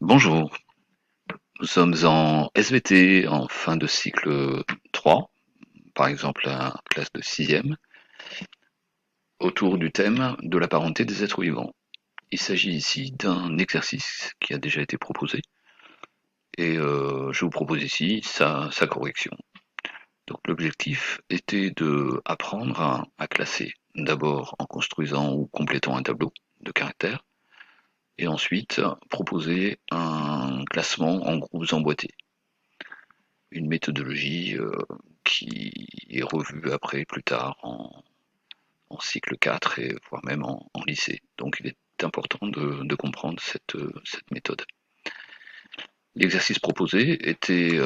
Bonjour, nous sommes en SVT, en fin de cycle 3, par exemple la classe de sixième, autour du thème de la parenté des êtres vivants. Il s'agit ici d'un exercice qui a déjà été proposé, et je vous propose ici sa correction. Donc l'objectif était de apprendre à classer, d'abord en construisant ou complétant un tableau de caractères, et ensuite proposer un classement en groupes emboîtés. Une méthodologie qui est revue après plus tard en cycle 4 et voire même en lycée. Donc il est important de comprendre cette méthode. L'exercice proposé était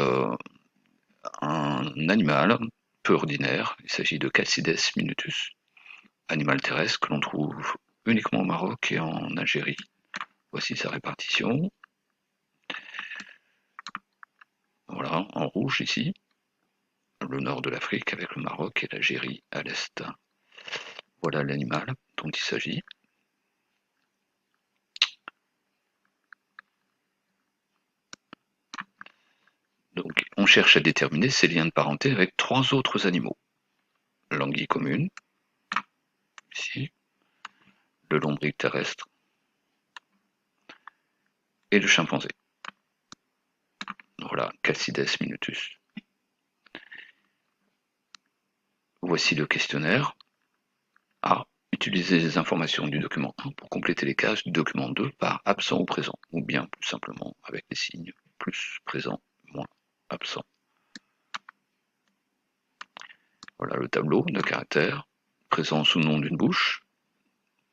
un animal peu ordinaire, il s'agit de Calcides minutus, animal terrestre que l'on trouve uniquement au Maroc et en Algérie. Voici sa répartition. Voilà, en rouge ici, le nord de l'Afrique avec le Maroc et l'Algérie à l'est. Voilà l'animal dont il s'agit. Donc, on cherche à déterminer ses liens de parenté avec trois autres animaux. L'anguille commune, ici, le lombric terrestre et le chimpanzé. Voilà, Calcides minutus. Voici le questionnaire. A. Utilisez les informations du document 1 pour compléter les cases du document 2 par absent ou présent, ou bien plus simplement avec les signes plus présent, moins absent. Voilà le tableau de caractères. Présence ou non d'une bouche,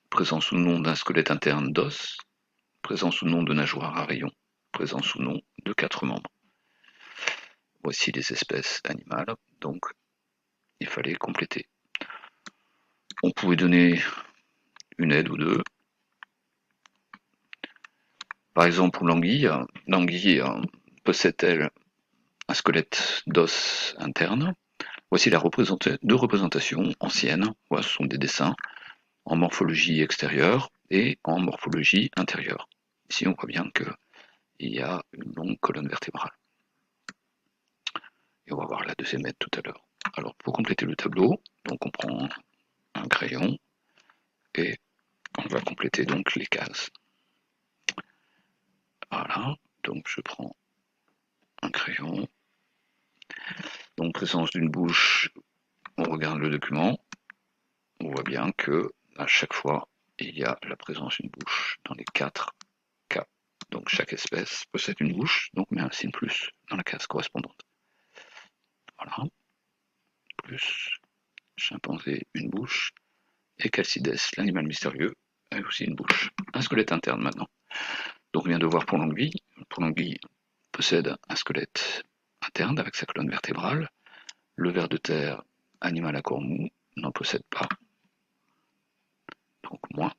présence ou non d'un squelette interne d'os, présence ou non de nageoire à rayons, présence ou non de quatre membres. Voici les espèces animales, donc il fallait compléter. On pouvait donner une aide ou deux. Par exemple, pour l'anguille possède-t-elle un squelette d'os interne? Voici deux représentations anciennes. Voilà, ce sont des dessins en morphologie extérieure et en morphologie intérieure. Ici, on voit bien qu'il y a une longue colonne vertébrale. Et on va voir la deuxième aide tout à l'heure. Alors, pour compléter le tableau, donc on prend un crayon et on va compléter donc les cases. Voilà, donc je prends un crayon. Donc présence d'une bouche, on regarde le document, on voit bien que à chaque fois, il y a la présence d'une bouche dans les quatre cas. Donc chaque espèce possède une bouche, donc met un signe plus dans la case correspondante. Voilà, plus chimpanzé, une bouche, et Calcides, l'animal mystérieux, a aussi une bouche. Un squelette interne maintenant. Donc on vient de voir pour l'anguille. Pour l'anguille, possède un squelette interne avec sa colonne vertébrale. Le ver de terre, animal à corps mou, n'en possède pas, donc moins.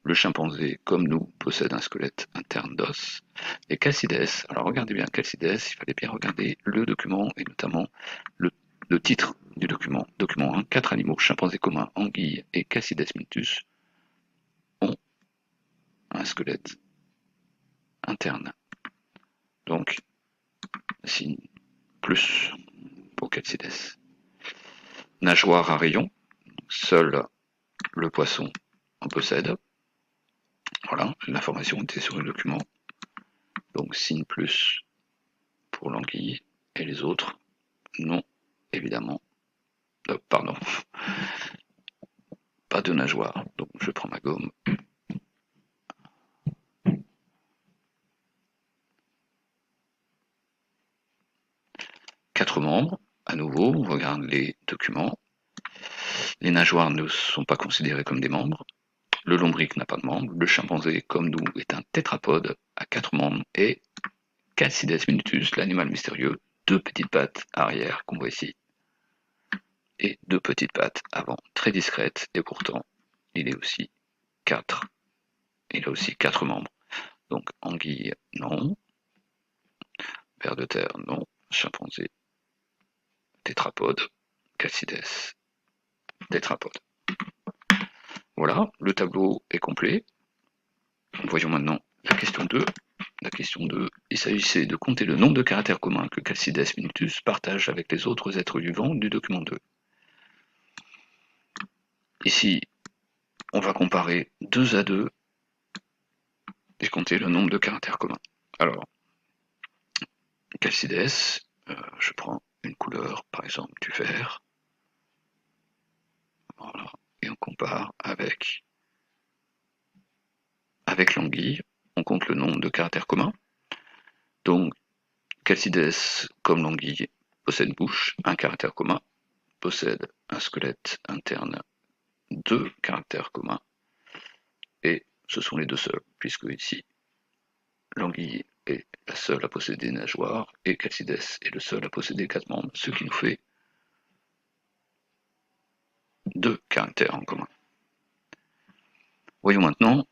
Le chimpanzé, comme nous, possède un squelette interne d'os. Et Calcides, alors regardez bien Calcides, il fallait bien regarder le document et notamment le, le titre du document. Document 1, 4 animaux, chimpanzé commun, anguille et Calcides minutus ont un squelette interne. Donc, signe plus pour Calcides. Nageoire à rayons, seul le poisson en possède. Voilà, l'information était sur le document. Donc signe plus pour l'anguille et les autres non, évidemment. Pardon, pas de nageoire. Donc je prends ma gomme. Quatre membres. À nouveau, on regarde les documents. Les nageoires ne sont pas considérées comme des membres. Le lombric n'a pas de membres. Le chimpanzé, comme nous, est un tétrapode à quatre membres. Et Calcides minutus, l'animal mystérieux, deux petites pattes arrière qu'on voit ici. Et deux petites pattes avant, très discrètes. Et pourtant, il est aussi quatre. Il a aussi quatre membres. Donc anguille, non. Ver de terre, non. Chimpanzé, tétrapode. Calcides, tétrapode. Voilà, le tableau est complet. Voyons maintenant la question 2. la question 2, il s'agissait de compter le nombre de caractères communs que Calcides minutus partage avec les autres êtres vivants du document 2. Ici, on va comparer 2 à 2 et compter le nombre de caractères communs. Alors, Calcides, je prends une couleur, par exemple du vert, voilà, et on compare avec l'anguille, on compte le nombre de caractères communs. Donc, Calcides, comme l'anguille, possède une bouche, un caractère commun, possède un squelette interne, 2 caractères communs, et ce sont les deux seuls, puisque ici, l'anguille est la seule à posséder des nageoires, et Calcides est le seul à posséder 4 membres, ce qui nous fait 2 caractères en commun. Voyons maintenant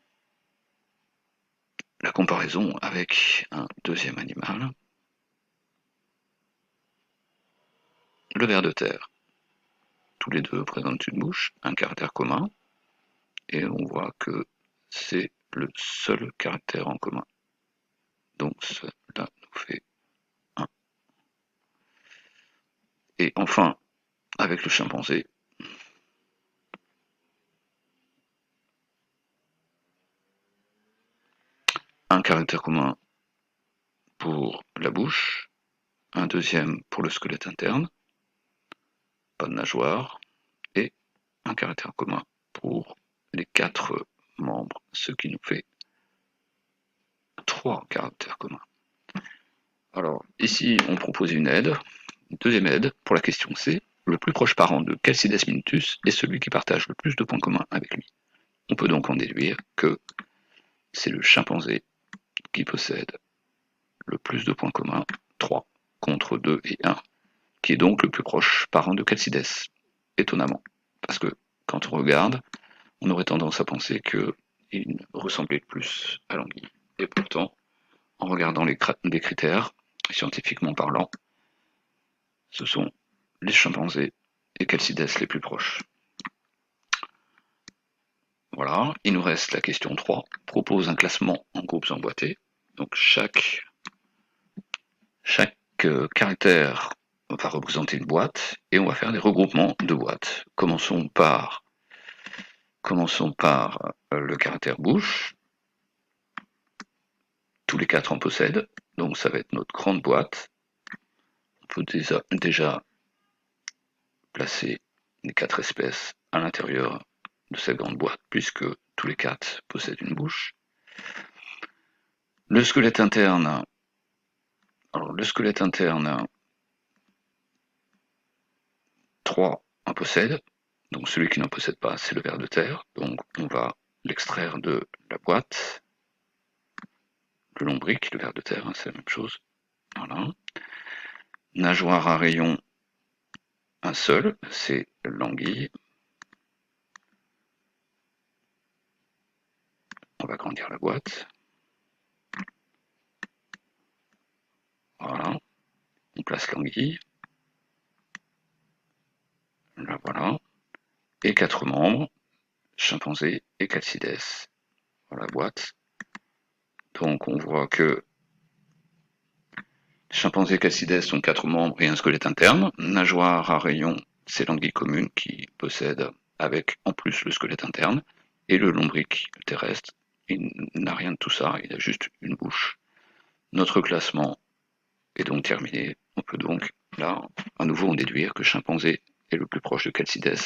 la comparaison avec un deuxième animal, le ver de terre. Tous les deux présentent une bouche, un caractère commun, et on voit que c'est le seul caractère en commun. Donc cela nous fait 1. Et enfin, avec le chimpanzé, un caractère commun pour la bouche, un deuxième pour le squelette interne, pas de nageoire, et un caractère commun pour les 4 membres, ce qui nous fait 3 caractères communs. Alors, ici, on propose une deuxième aide, pour la question C. Le plus proche parent de Calcides minutus est celui qui partage le plus de points communs avec lui. On peut donc en déduire que c'est le chimpanzé qui possède le plus de points communs, 3 contre 2 et 1, qui est donc le plus proche parent de Calcides. Étonnamment, parce que quand on regarde, on aurait tendance à penser qu'il ressemblait plus à l'anguille. Et pourtant, en regardant les critères, scientifiquement parlant, ce sont les chimpanzés et Calcides les plus proches. Voilà, il nous reste la question 3. Propose un classement en groupes emboîtés. Donc chaque caractère va représenter une boîte et on va faire des regroupements de boîtes. Commençons par le caractère bouche. Tous les 4 en possèdent, donc ça va être notre grande boîte. On peut déjà placer les 4 espèces à l'intérieur de cette grande boîte, puisque tous les 4 possèdent une bouche. Le squelette interne, 3 en possèdent, donc celui qui n'en possède pas, c'est le ver de terre, donc on va l'extraire de la boîte. Le lombric, le ver de terre, c'est la même chose. Voilà. Nageoire à rayons, un seul, c'est l'anguille. On va agrandir la boîte. Voilà. On place l'anguille. Là, voilà. Et 4 membres, chimpanzé et Calcides. Voilà la boîte. Donc on voit que chimpanzé et Calcides sont 4 membres et un squelette interne. Nageoire à rayons, c'est l'anguille commune qui possède avec en plus le squelette interne. Et le lombric terrestre, il n'a rien de tout ça, il a juste une bouche. Notre classement est donc terminé. On peut donc, là, à nouveau en déduire que chimpanzé est le plus proche de Calcides,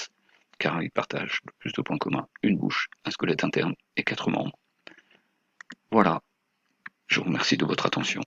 car il partage le plus de points communs, une bouche, un squelette interne et 4 membres. Voilà, je vous remercie de votre attention.